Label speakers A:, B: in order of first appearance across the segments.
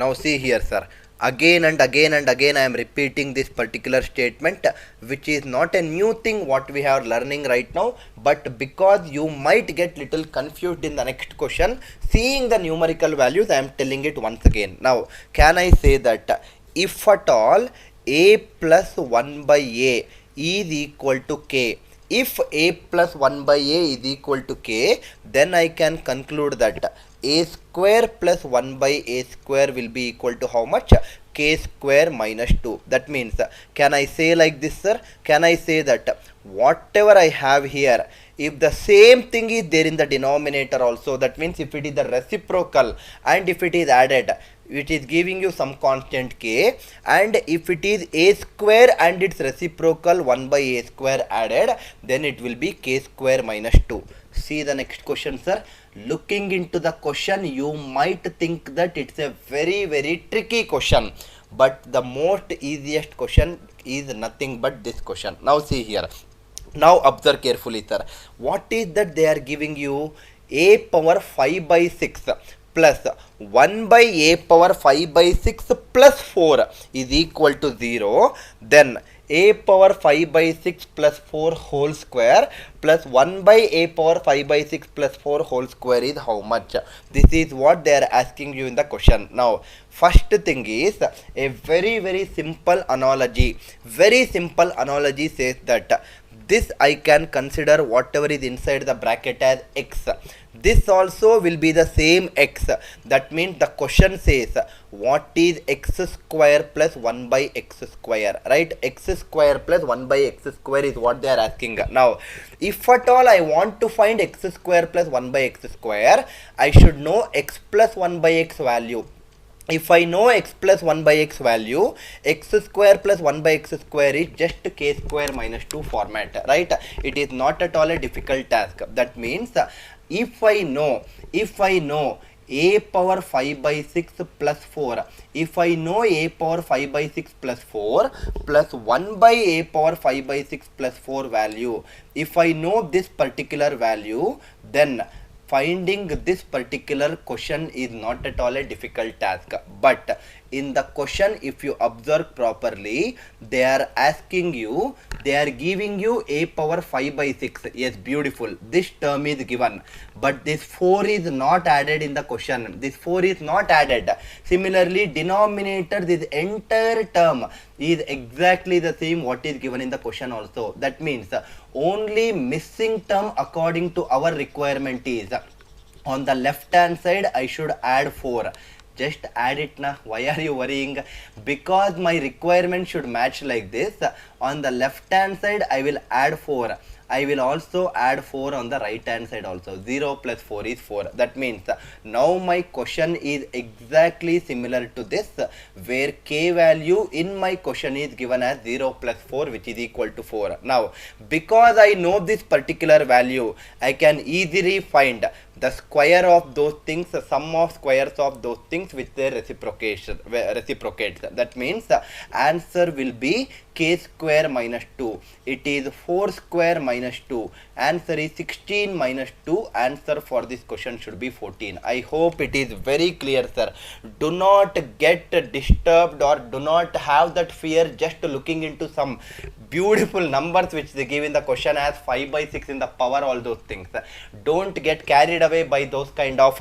A: Now see here, sir. Again and again and again I am repeating this particular statement, which is not a new thing what we are learning right now, but because you might get little confused in the next question seeing the numerical values, I am telling it once again. Now can I say that if at all a plus 1 by a is equal to k, if a plus 1 by a is equal to k, then I can conclude that a square plus 1 by a square will be equal to how much? K square minus 2. That means, can I say like this, sir? Can I say that whatever I have here, if the same thing is there in the denominator also, that means if it is the reciprocal and if it is added, it is giving you some constant k, and if it is a square and its reciprocal 1 by a square added, then it will be k square minus 2. See the next question, sir. Looking into the question, you might think that it's a very tricky question, but the most easiest question is nothing but this question. Now see here. Now observe carefully, sir. What is that they are giving you? A power 5 by 6 plus 1 by a power 5 by 6 plus 4 is equal to 0. Then a power 5 by 6 plus 4 whole square plus 1 by a power 5 by 6 plus 4 whole square is how much? This is what they are asking you in the question. Now first thing is a very simple analogy. Very simple analogy says that this I can consider whatever is inside the bracket as x. This also will be the same x. That means the question says what is x square plus 1 by x square, right? X square plus 1 by x square is what they are asking. Now if at all I want to find x square plus 1 by x square, I should know x plus 1 by x value. If I know x plus 1 by x value, x square plus 1 by x square is just k square minus 2 format, right? It is not at all a difficult task. That means if I know a power 5 by 6 plus 4, if I know a power 5 by 6 plus 4 plus 1 by a power 5 by 6 plus 4 value, if I know this particular value, then finding this particular question is not at all a difficult task. But in the question, if you observe properly, they are asking you, they are giving you a power 5 by 6. Yes, beautiful. This term is given, but this 4 is not added in the question. This 4 is not added. Similarly, denominator, this entire term is exactly the same what is given in the question also. That means only missing term according to our requirement is on the left hand side I should add 4. Just add it now. Why are you worrying? Because my requirement should match like this. On the left hand side I will add 4. I will also add 4 on the right hand side also. 0 plus 4 is 4. That means now my question is exactly similar to this, where k value in my question is given as 0 plus 4, which is equal to 4. Now because I know this particular value, I can easily find the square of those things, the sum of squares of those things with their reciprocates. That means the answer will be k square minus 2. It is 4 square minus 2. Answer is 16 minus 2. Answer for this question should be 14. I hope it is very clear, sir. Do not get disturbed or do not have that fear just looking into some beautiful numbers which they give in the question as 5 by 6 in the power, all those things. Don't get carried away by those kind of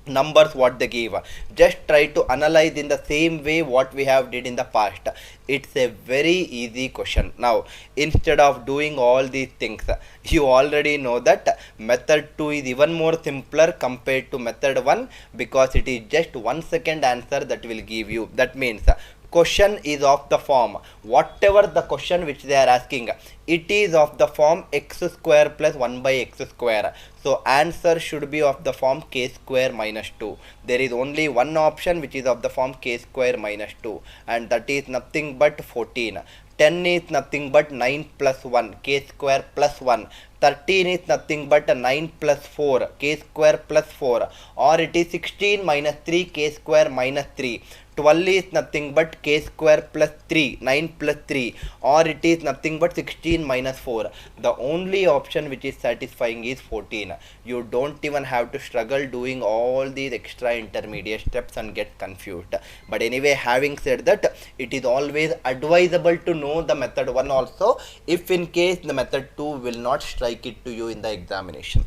A: numbers what they give. Just try to analyze in the same way what we have did in the past. It's a very easy question. Now instead of doing all these things, you already know that method 2 is even more simpler compared to method 1, because it is just 1 second answer that will give you. That means question is of the form, whatever the question which they are asking, it is of the form x square plus 1 by x square. So answer should be of the form k square minus 2. There is only one option which is of the form k square minus 2, and that is nothing but 14. 10 is nothing but 9 plus 1, k square plus 1. 13 is nothing but 9 plus 4 k square plus 4, or it is 16 minus 3 k square minus 3. 12 is nothing but k square plus 3, 9 plus 3, or it is nothing but 16 minus 4. The only option which is satisfying is 14. You don't even have to struggle doing all these extra intermediate steps and get confused. But anyway, having said that, it is always advisable to know the method 1 also, if in case the method 2 will not strike it to you in the examination.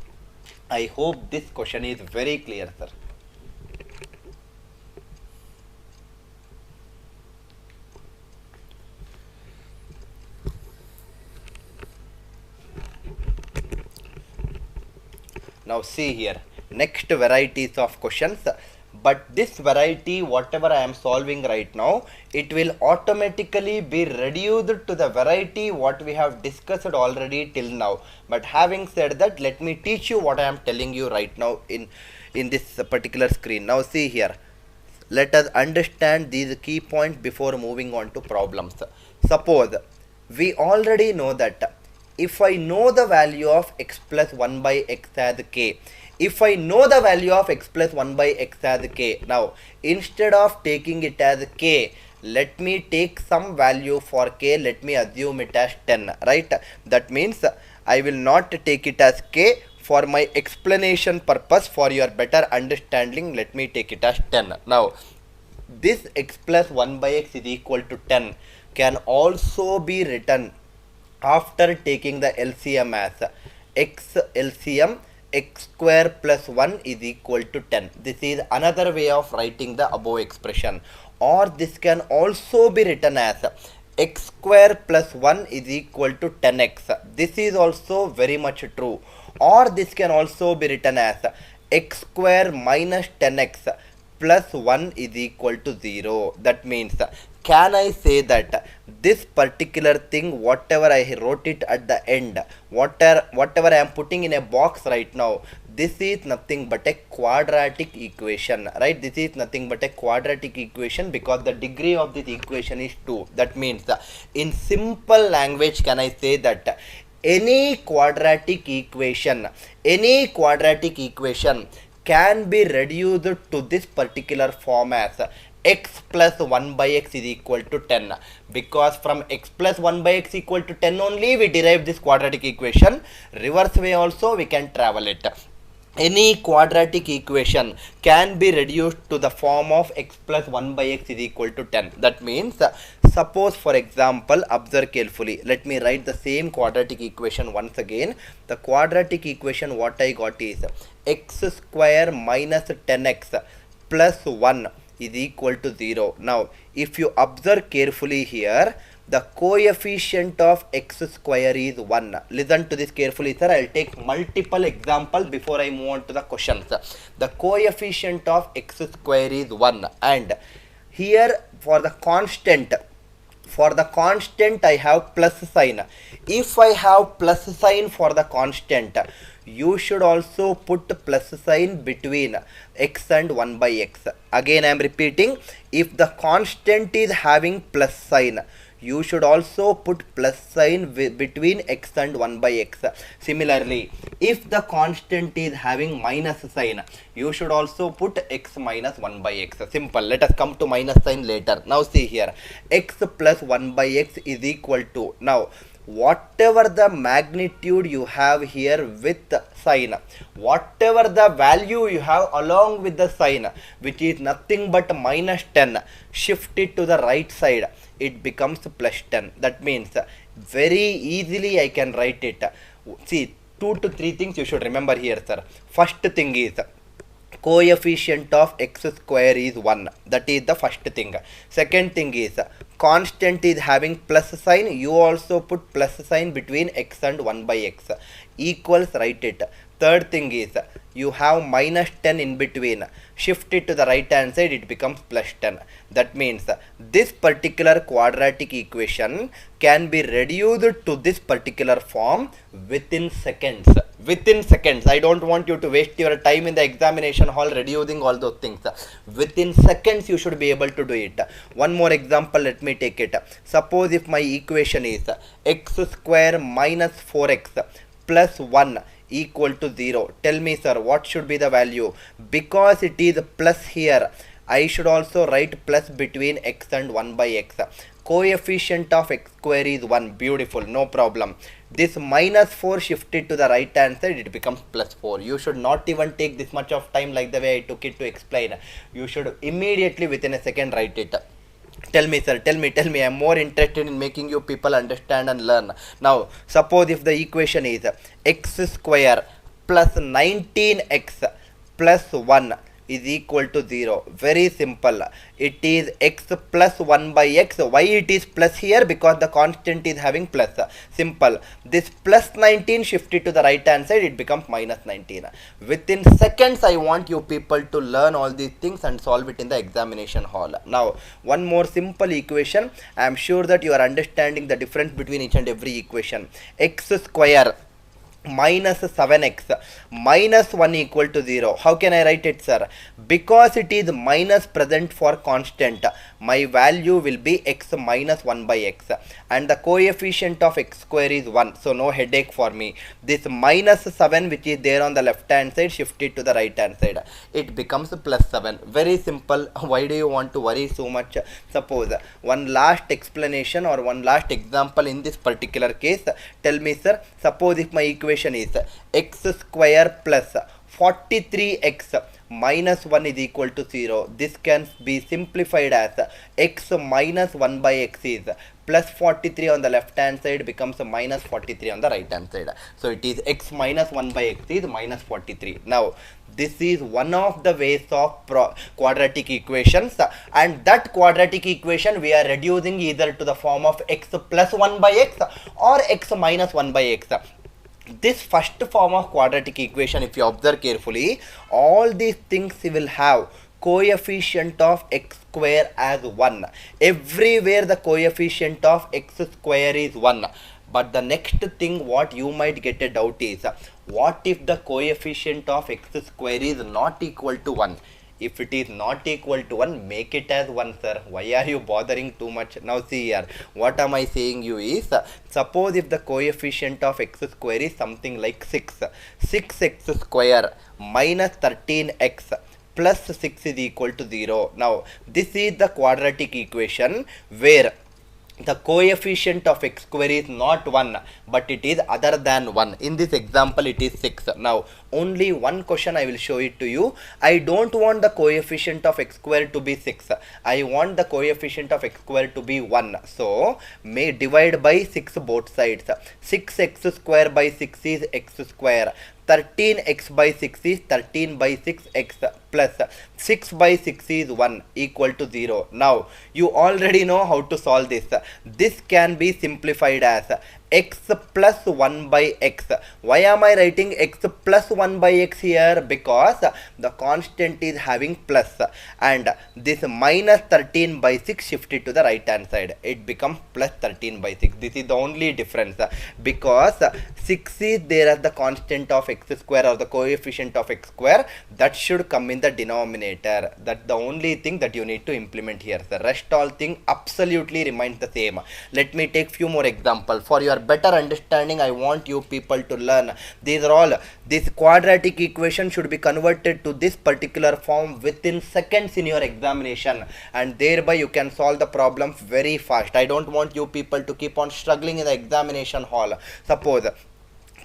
A: I hope this question is very clear, sir. Now see here, next varieties of questions, but this variety whatever I am solving right now, it will automatically be reduced to the variety what we have discussed already till now. But having said that, let me teach you what I am telling you right now in this particular screen. Now see here, let us understand these key points before moving on to problems. Suppose we already know that if I know the value of x plus 1 by x as k, if I know the value of x plus 1 by x as k, now instead of taking it as k, let me take some value for k, let me assume it as 10, right? That means I will not take it as k. For my explanation purpose, for your better understanding, let me take it as 10. Now this x plus 1 by x is equal to 10 can also be written after taking the LCM as x LCM x square plus 1 is equal to 10. This is another way of writing the above expression. Or this can also be written as x square plus 1 is equal to 10x. This is also very much true. Or this can also be written as x square minus 10x plus 1 is equal to 0. That means, can I say that this particular thing, whatever I wrote it at the end, whatever I am putting in a box right now, this is nothing but a quadratic equation, right? This is nothing but a quadratic equation because the degree of this equation is 2. That means, in simple language, can I say that any quadratic equation can be reduced to this particular form as x plus 1 by x is equal to 10, because from x plus 1 by x equal to 10 only we derive this quadratic equation. Reverse way also we can travel it. Any quadratic equation can be reduced to the form of x plus 1 by x is equal to 10. That means, suppose for example, observe carefully, let me write the same quadratic equation once again. The quadratic equation what I got is x square minus 10x plus 1 is equal to 0. Now if you observe carefully here, the coefficient of x square is 1. Listen to this carefully, sir. I'll take multiple examples before I move on to the questions. The coefficient of x square is 1, and here for the constant I have plus sign. If I have plus sign for the constant, you should also put plus sign between x and 1 by x. Again I am repeating, if the constant is having plus sign, you should also put plus sign between x and 1 by x. Similarly, if the constant is having minus sign, you should also put x minus 1 by x. Simple. Let us come to minus sign later. Now see here, x plus 1 by x is equal to, now whatever the magnitude you have here with sign, whatever the value you have along with the sign, which is nothing but minus 10, shift it to the right side, it becomes plus 10. That means very easily I can write it. See, 2 to 3 things you should remember here, sir. First thing is coefficient of x square is 1. That is the first thing. Second thing is constant is having plus sign, you also put plus sign between x and 1 by x, equals, write it. Third thing is you have minus 10 in between, shift it to the right hand side, it becomes plus 10. That means this particular quadratic equation can be reduced to this particular form within seconds. Within seconds. I don't want you to waste your time in the examination hall reducing all those things. Within seconds you should be able to do it. One more example, let me take it. Suppose if my equation is x square minus 4x plus 1 equal to 0. Tell me, sir, what should be the value? Because it is plus here, I should also write plus between x and 1 by x. Coefficient of x square is 1. Beautiful, no problem. This minus 4 shifted to the right hand side, it becomes plus 4. You should not even take this much of time like the way I took it to explain. You should immediately within a second write it. Tell me, sir, tell me, I'm more interested in making you people understand and learn. Now, suppose if the equation is x square plus 19x plus 1 is equal to 0. Very simple. It is x plus 1 by x. Why it is plus here? Because the constant is having plus. Simple. This plus 19 shifted to the right hand side, it becomes minus 19. Within seconds, I want you people to learn all these things and solve it in the examination hall. Now, one more simple equation. I am sure that you are understanding the difference between each and every equation. X square minus 7x minus 1 equal to 0. How can I write it, sir? Because it is minus present for constant, my value will be x minus 1 by x, and the coefficient of x square is 1, so no headache for me. This minus 7 which is there on the left hand side, shift it to the right hand side, it becomes plus 7. Very simple. Why do you want to worry so much? Suppose one last explanation or one last example in this particular case. Tell me, sir, suppose if my equation is x square plus 43x minus 1 is equal to 0. This can be simplified as x minus 1 by x is plus 43 on the left hand side becomes minus 43 on the right hand side. So it is x minus 1 by x is minus 43. Now this is one of the ways of quadratic equations, and that quadratic equation we are reducing either to the form of x plus 1 by x or x minus 1 by x. This first form of quadratic equation, if you observe carefully, all these things will have coefficient of x square as 1. Everywhere the coefficient of x square is 1. But the next thing what you might get a doubt is, what if the coefficient of x square is not equal to 1? If it is not equal to 1, make it as 1, sir. Why are you bothering too much? Now see here, what am I saying you is, suppose if the coefficient of x square is something like 6. 6x square minus 13x plus 6 is equal to 0. Now this is the quadratic equation where the coefficient of x square is not 1, but it is other than 1. In this example, it is 6. Now, only one question I will show it to you. I don't want the coefficient of x square to be 6. I want the coefficient of x square to be 1. So, may divide by 6 both sides. 6x square by 6 is x square. 13x by 6 is 13 by 6x plus 6 by 6 is 1 equal to 0. Now, you already know how to solve this. This can be simplified as x plus 1 by x. Why am I writing x plus 1 by x here? Because the constant is having plus, and this minus 13 by 6 shifted to the right hand side. It becomes plus 13 by 6. This is the only difference, because 6 is there as the constant of x square or the coefficient of x square. That should come in the denominator. That's the only thing that you need to implement here. The rest all thing absolutely remains the same. Let me take few more examples. For your better understanding, I want you people to learn. These are all, this quadratic equation should be converted to this particular form within seconds in your examination, and thereby you can solve the problem very fast. I don't want you people to keep on struggling in the examination hall. Suppose,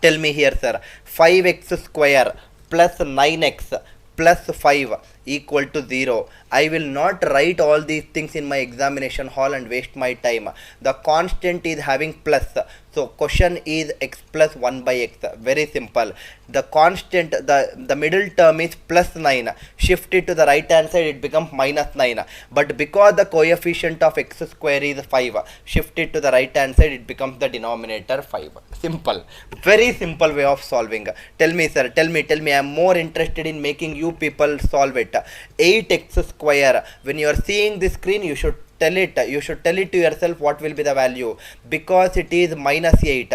A: tell me here, sir, 5x square plus 9x plus 5 equal to 0. I will not write all these things in my examination hall and waste my time. The constant is having plus. So question is x plus 1 by x. Very simple. The constant, the middle term is plus 9. Shift it to the right hand side, it becomes minus 9. But because the coefficient of x square is 5, shift it to the right hand side, it becomes the denominator 5. Simple. Very simple way of solving. Tell me, sir, tell me, I am more interested in making you people solve it. 8x square. When you are seeing the screen, you should tell it to yourself what will be the value, because it is minus 8.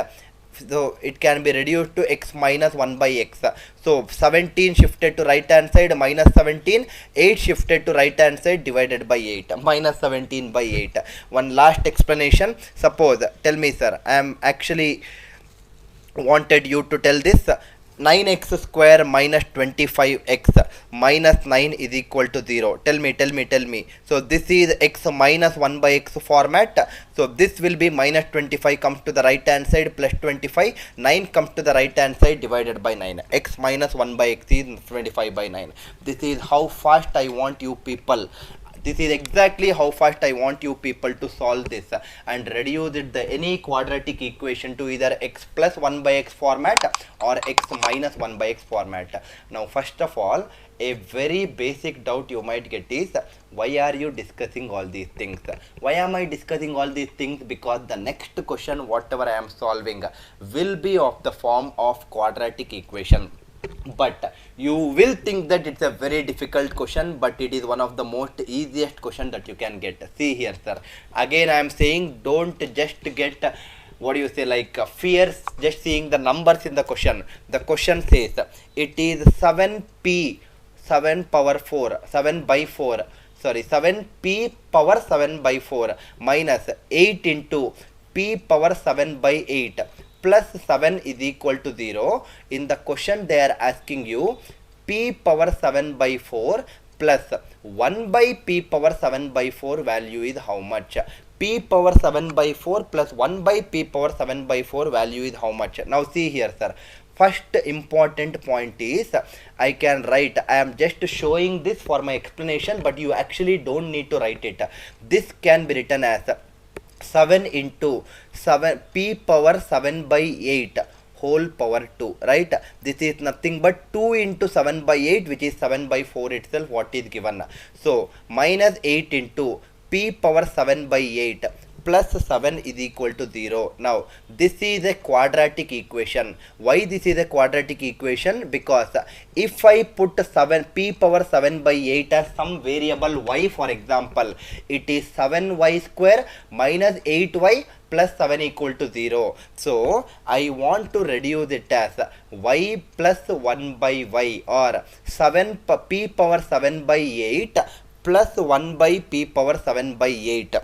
A: So it can be reduced to x minus 1 by x. So 17 shifted to right hand side, minus 17. 8 shifted to right hand side, divided by 8. Minus 17 by 8. One last explanation. Suppose, tell me, sir, I am actually wanted you to tell this 9x square minus 25x minus 9 is equal to 0. Tell me. So this is x minus 1 by x format. So this will be minus 25 comes to the right hand side plus 25. 9 comes to the right hand side divided by 9. X minus 1 by x is 25 by 9. This is how fast I want you people. This is exactly how fast I want you people to solve this and reduce it the any quadratic equation to either x plus 1 by x format or x minus 1 by x format. Now first of all, a very basic doubt you might get is, why are you discussing all these things? Why am I discussing all these things? Because the next question whatever I am solving will be of the form of quadratic equation. But you will think that it's a very difficult question, but it is one of the most easiest question that you can get. See here, sir, again I am saying, don't just get what do you say, like fears just seeing the numbers in the question. The question says it is 7p 7 power 4 7 by 4 sorry 7p power 7 by 4 minus 8 into p power 7 by 8 plus 7 is equal to 0. In the question they are asking you p power 7 by 4 plus 1 by p power 7 by 4 value is how much? P power 7 by 4 plus 1 by p power 7 by 4 value is how much? Now see here, sir. First important point is, I can write, I am just showing this for my explanation, but you actually don't need to write it. This can be written as 7 into 7 p power 7 by 8 whole power 2, right? This is nothing but 2 into 7 by 8, which is 7 by 4 itself, what is given. So minus 8 into p power 7 by 8 plus 7 is equal to 0. Now this is a quadratic equation. Why this is a quadratic equation? Because if I put 7 p power 7 by 8 as some variable y, for example, it is 7y square minus 8y plus 7 equal to 0. So I want to reduce it as y plus 1 by y, or 7 p power 7 by 8 plus 1 by p power 7 by 8.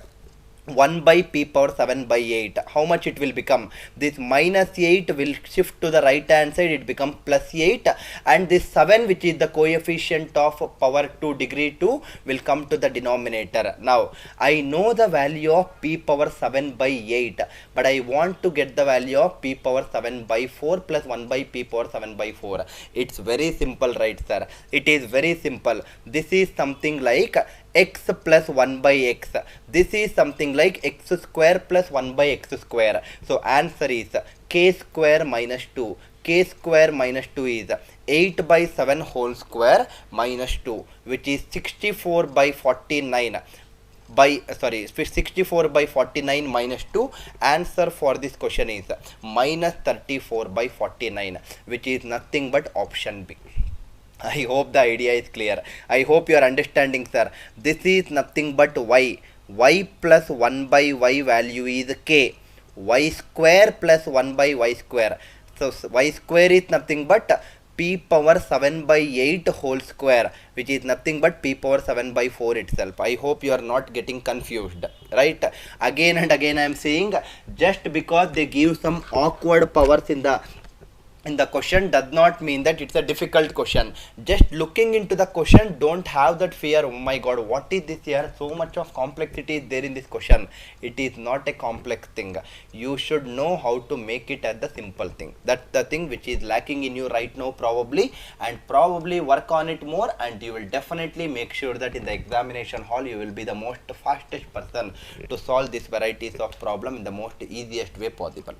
A: 1 by p power 7 by 8. How much it will become? This minus 8 will shift to the right hand side, it becomes plus 8, and this 7, which is the coefficient of power 2 degree 2, will come to the denominator. Now I know the value of p power 7 by 8, but I want to get the value of p power 7 by 4 plus 1 by p power 7 by 4. It's very simple, right, sir? It is very simple. This is something like x plus 1 by x. This is something like x square plus 1 by x square. So answer is k square minus 2. K square minus 2 is 8 by 7 whole square minus 2, which is 64 by 49 by 64 by 49 minus 2. Answer for this question is minus 34 by 49, which is nothing but option B. I hope the idea is clear. I hope you are understanding, sir. This is nothing but y. Y plus 1 by y value is k. Y square plus 1 by y square. So y square is nothing but p power 7 by 8 whole square, which is nothing but p power 7 by 4 itself. I hope you are not getting confused, right? Again and again I am saying, just because they give some awkward powers in the question does not mean that it's a difficult question. Just looking into the question, don't have that fear, oh my god, what is this here? So much of complexity is there in this question. It is not a complex thing. You should know how to make it as the simple thing. That's the thing which is lacking in you right now probably, and probably work on it more, and you will definitely make sure that in the examination hall you will be the most fastest person to solve these varieties of problem in the most easiest way possible.